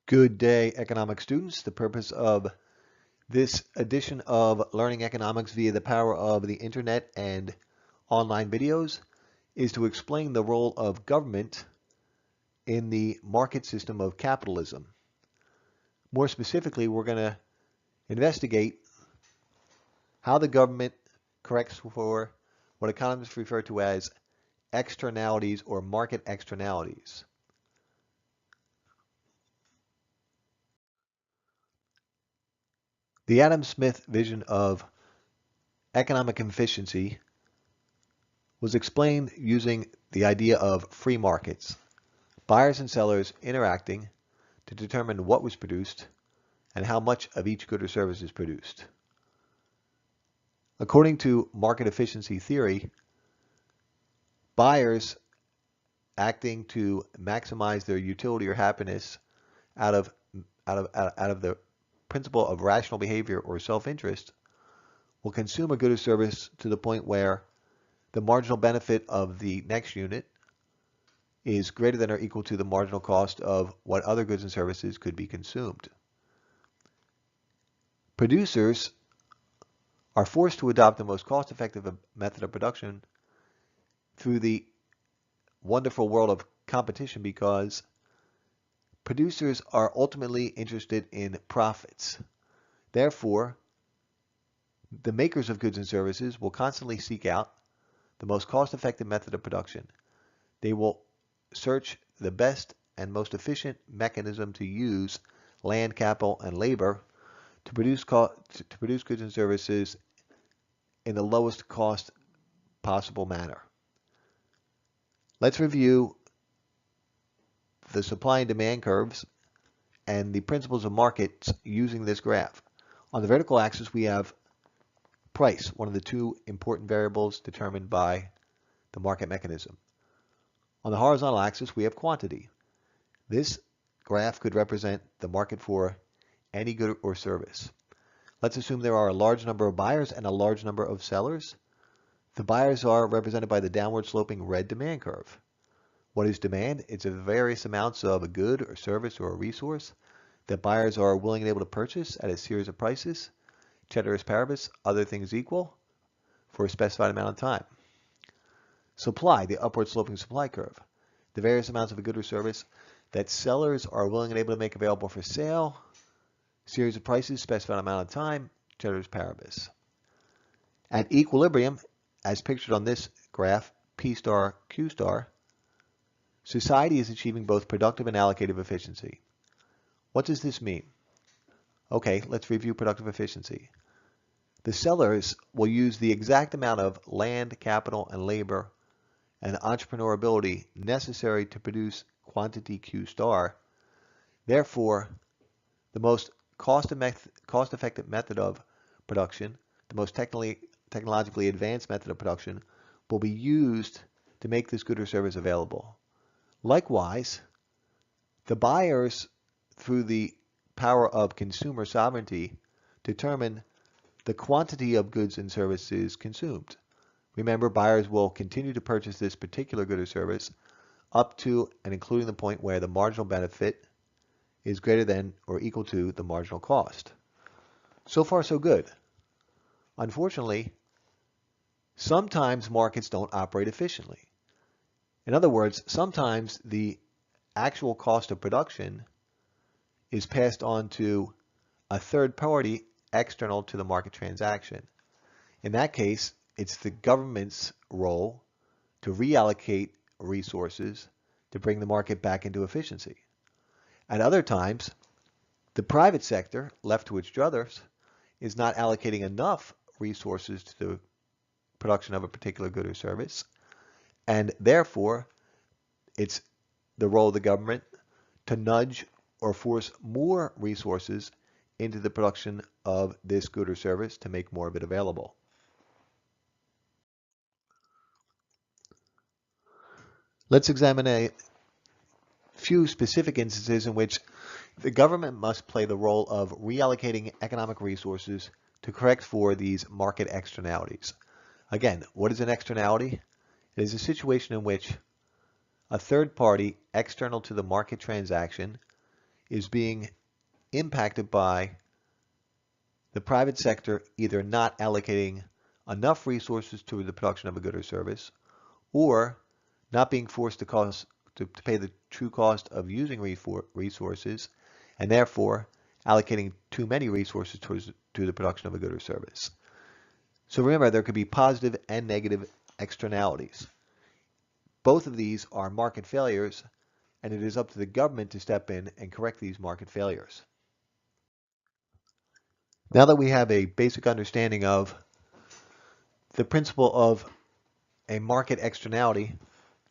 Good day, economic students. The purpose of this edition of Learning Economics via the power of the internet and online videos is to explain the role of government in the market system of capitalism. More specifically, we're going to investigate how the government corrects for what economists refer to as externalities or market externalities. The Adam Smith vision of economic efficiency was explained using the idea of free markets, buyers and sellers interacting to determine what was produced and how much of each good or service is produced. According to market efficiency theory, buyers acting to maximize their utility or happiness out of the principle of rational behavior or self-interest will consume a good or service to the point where the marginal benefit of the next unit is greater than or equal to the marginal cost of what other goods and services could be consumed. Producers are forced to adopt the most cost-effective method of production through the wonderful world of competition because producers are ultimately interested in profits. Therefore, the makers of goods and services will constantly seek out the most cost-effective method of production. They will search the best and most efficient mechanism to use land, capital, and labor to produce goods and services in the lowest cost possible manner. Let's review the supply and demand curves and the principles of markets using this graph. On the vertical axis, we have price, one of the two important variables determined by the market mechanism. On the horizontal axis, we have quantity. This graph could represent the market for any good or service. Let's assume there are a large number of buyers and a large number of sellers. The buyers are represented by the downward sloping red demand curve. What is demand? It's a various amounts of a good or service or a resource that buyers are willing and able to purchase at a series of prices, ceteris paribus, other things equal, for a specified amount of time. Supply, the upward sloping supply curve. The various amounts of a good or service that sellers are willing and able to make available for sale, series of prices, specified amount of time, ceteris paribus. At equilibrium, as pictured on this graph, P star, Q star, society is achieving both productive and allocative efficiency. What does this mean? Okay, let's review productive efficiency. The sellers will use the exact amount of land, capital, and labor and entrepreneur ability necessary to produce quantity Q star. Therefore, the most cost-effective method of production, the most technologically advanced method of production, will be used to make this good or service available. Likewise, the buyers, through the power of consumer sovereignty, determine the quantity of goods and services consumed. Remember, buyers will continue to purchase this particular good or service up to and including the point where the marginal benefit is greater than or equal to the marginal cost. So far, so good. Unfortunately, sometimes markets don't operate efficiently. In other words, sometimes the actual cost of production is passed on to a third party external to the market transaction. In that case, it's the government's role to reallocate resources to bring the market back into efficiency. At other times, the private sector, left to its druthers, is not allocating enough resources to the production of a particular good or service, and therefore, it's the role of the government to nudge or force more resources into the production of this good or service to make more of it available. Let's examine a few specific instances in which the government must play the role of reallocating economic resources to correct for these market externalities. Again, what is an externality? It is a situation in which a third party external to the market transaction is being impacted by the private sector either not allocating enough resources to the production of a good or service, or not being forced to pay the true cost of using resources, and therefore allocating too many resources to the production of a good or service. So remember, there could be positive and negative externalities. Both of these are market failures, and it is up to the government to step in and correct these market failures. Now that we have a basic understanding of the principle of a market externality,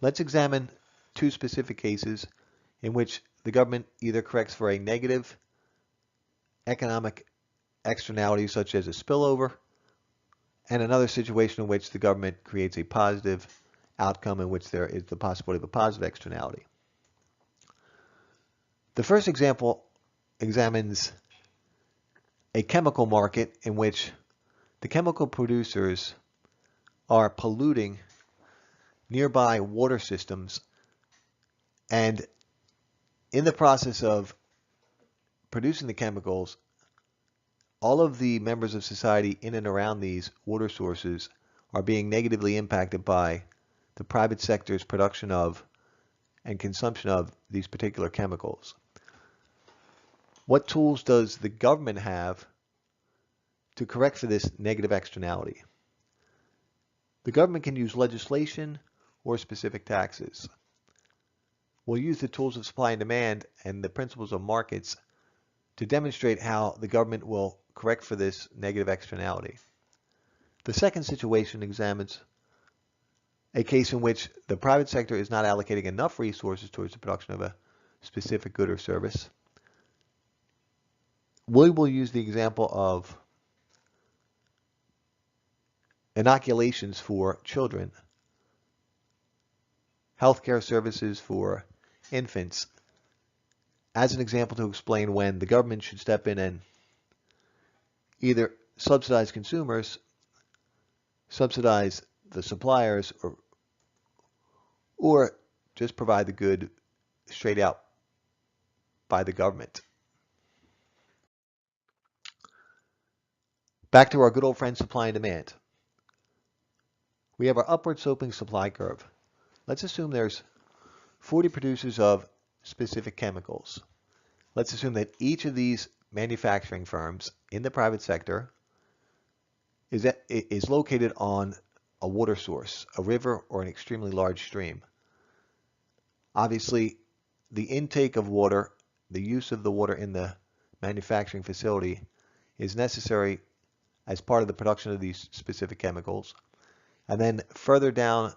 let's examine two specific cases in which the government either corrects for a negative economic externality such as a spillover, and another situation in which the government creates a positive outcome in which there is the possibility of a positive externality. The first example examines a chemical market in which the chemical producers are polluting nearby water systems, and in the process of producing the chemicals, all of the members of society in and around these water sources are being negatively impacted by the private sector's production of and consumption of these particular chemicals. What tools does the government have to correct for this negative externality? The government can use legislation or specific taxes. We'll use the tools of supply and demand and the principles of markets to demonstrate how the government will correct for this negative externality. The second situation examines a case in which the private sector is not allocating enough resources towards the production of a specific good or service. We will use the example of inoculations for children, healthcare services for infants, as an example to explain when the government should step in and either subsidize consumers, subsidize the suppliers, or just provide the good straight out by the government. Back to our good old friend supply and demand. We have our upward sloping supply curve. Let's assume there's 40 producers of specific chemicals. Let's assume that each of these manufacturing firms in the private sector is located on a water source, a river, or an extremely large stream. Obviously, the intake of water, the use of the water in the manufacturing facility is necessary as part of the production of these specific chemicals. And then further down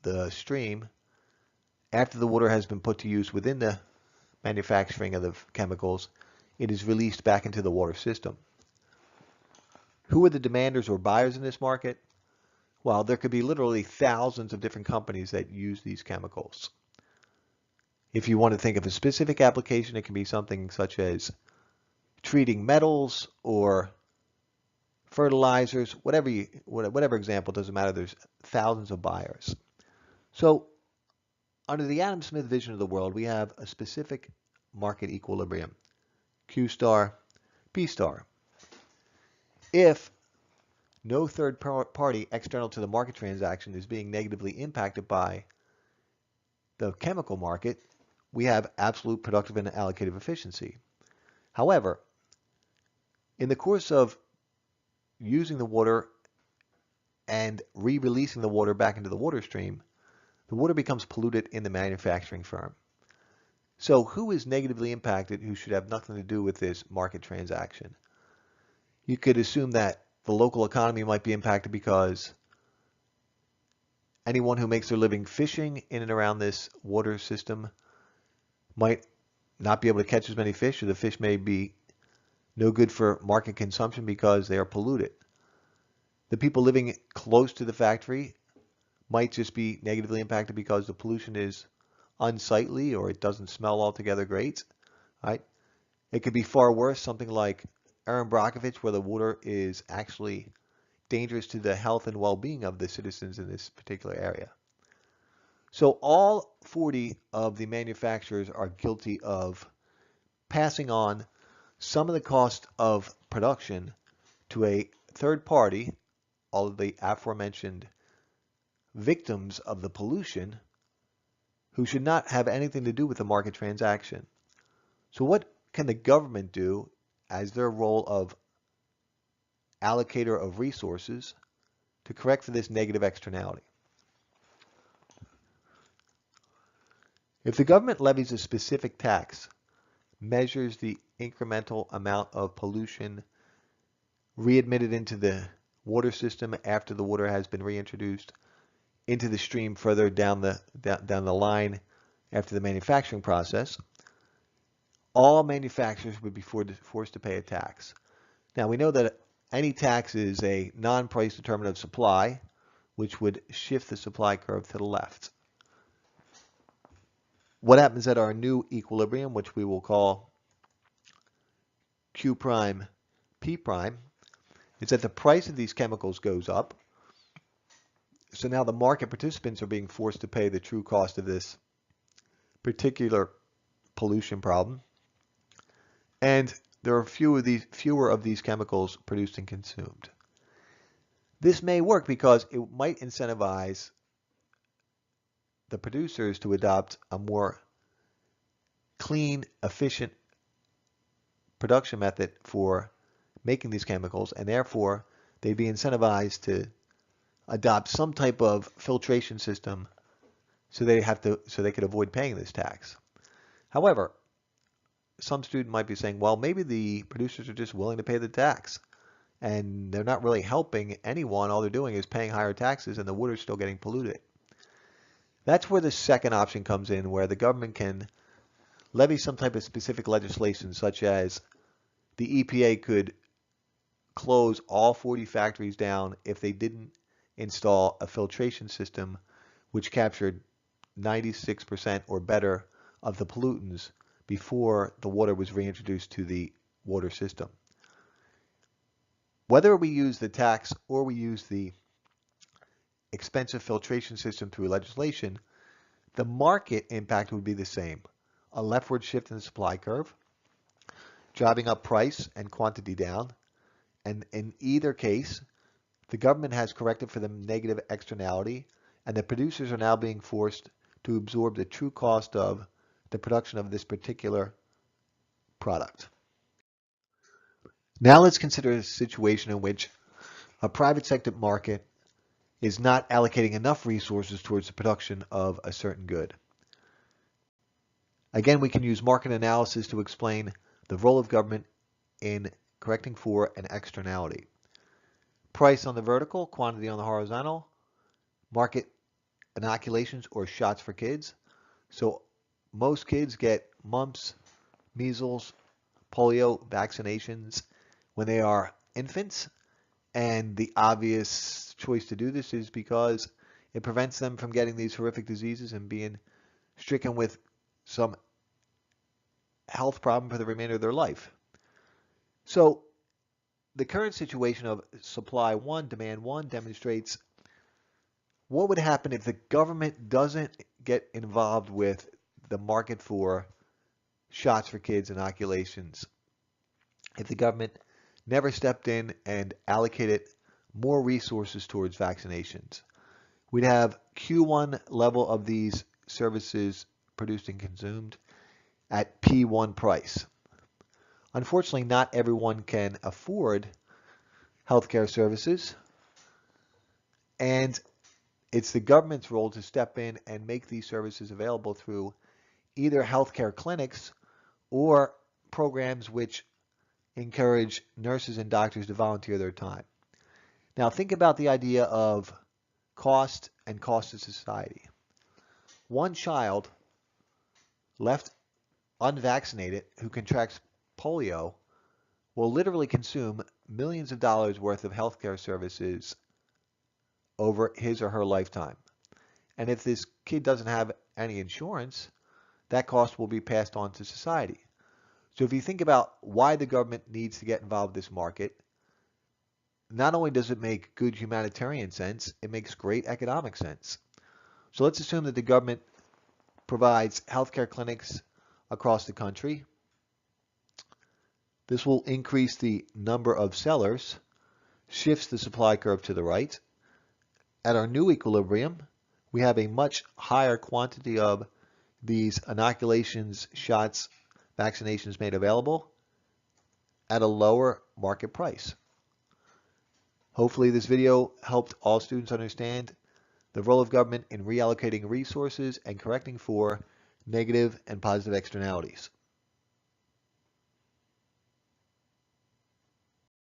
the stream, after the water has been put to use within the manufacturing of the chemicals, it is released back into the water system. Who are the demanders or buyers in this market? Well, there could be literally thousands of different companies that use these chemicals. If you want to think of a specific application, it can be something such as treating metals or fertilizers, whatever example, doesn't matter. There's thousands of buyers. So under the Adam Smith vision of the world, we have a specific market equilibrium, Q star, P star. If no third party external to the market transaction is being negatively impacted by the chemical market, we have absolute productive and allocative efficiency. However, in the course of using the water and re-releasing the water back into the water stream, the water becomes polluted in the manufacturing firm. So who is negatively impacted who should have nothing to do with this market transaction? You could assume that the local economy might be impacted because anyone who makes their living fishing in and around this water system might not be able to catch as many fish, or the fish may be no good for market consumption because they are polluted. The people living close to the factory might just be negatively impacted because the pollution is unsightly or it doesn't smell altogether great. Right? It could be far worse, something like Erin Brockovich, where the water is actually dangerous to the health and well-being of the citizens in this particular area. So all 40 of the manufacturers are guilty of passing on some of the cost of production to a third party, all of the aforementioned victims of the pollution, who should not have anything to do with the market transaction. So what can the government do as their role of allocator of resources to correct for this negative externality? If the government levies a specific tax, measures the incremental amount of pollution readmitted into the water system after the water has been reintroduced into the stream further down the line after the manufacturing process, all manufacturers would be forced to pay a tax. Now we know that any tax is a non-price determinant of supply, which would shift the supply curve to the left. What happens at our new equilibrium, which we will call Q prime P prime, is that the price of these chemicals goes up. So now the market participants are being forced to pay the true cost of this particular pollution problem. And there are fewer of these chemicals produced and consumed. This may work because it might incentivize the producers to adopt a more clean, efficient production method for making these chemicals, and therefore they'd be incentivized to adopt some type of filtration system so they could avoid paying this tax. However, some student might be saying, well, maybe the producers are just willing to pay the tax and they're not really helping anyone. All they're doing is paying higher taxes and the water's still getting polluted. That's where the second option comes in, where the government can levy some type of specific legislation, such as the EPA could close all 40 factories down if they didn't install a filtration system which captured 96% or better of the pollutants before the water was reintroduced to the water system. Whether we use the tax or we use the expensive filtration system through legislation, the market impact would be the same. A leftward shift in the supply curve, driving up price and quantity down, and in either case, the government has corrected for the negative externality, and the producers are now being forced to absorb the true cost of the production of this particular product. Now let's consider a situation in which a private sector market is not allocating enough resources towards the production of a certain good. Again, we can use market analysis to explain the role of government in correcting for an externality. Price on the vertical, quantity on the horizontal, market inoculations or shots for kids. So most kids get mumps, measles, polio vaccinations when they are infants, and the obvious choice to do this is because it prevents them from getting these horrific diseases and being stricken with some health problem for the remainder of their life. So the current situation of supply one, demand one demonstrates what would happen if the government doesn't get involved with the market for shots for kids, inoculations. If the government never stepped in and allocated more resources towards vaccinations, we'd have Q1 level of these services produced and consumed at P1 price. Unfortunately, not everyone can afford healthcare services, and it's the government's role to step in and make these services available through either healthcare clinics or programs which encourage nurses and doctors to volunteer their time. Now think about the idea of cost and cost to society. One child left unvaccinated who contracts polio will literally consume millions of dollars worth of healthcare services over his or her lifetime. And if this kid doesn't have any insurance, that cost will be passed on to society. So if you think about why the government needs to get involved in this market, not only does it make good humanitarian sense, it makes great economic sense. So let's assume that the government provides healthcare clinics across the country, This will increase the number of sellers, shifts the supply curve to the right. At our new equilibrium, we have a much higher quantity of these inoculations, shots, vaccinations made available at a lower market price. Hopefully this video helped all students understand the role of government in reallocating resources and correcting for negative and positive externalities.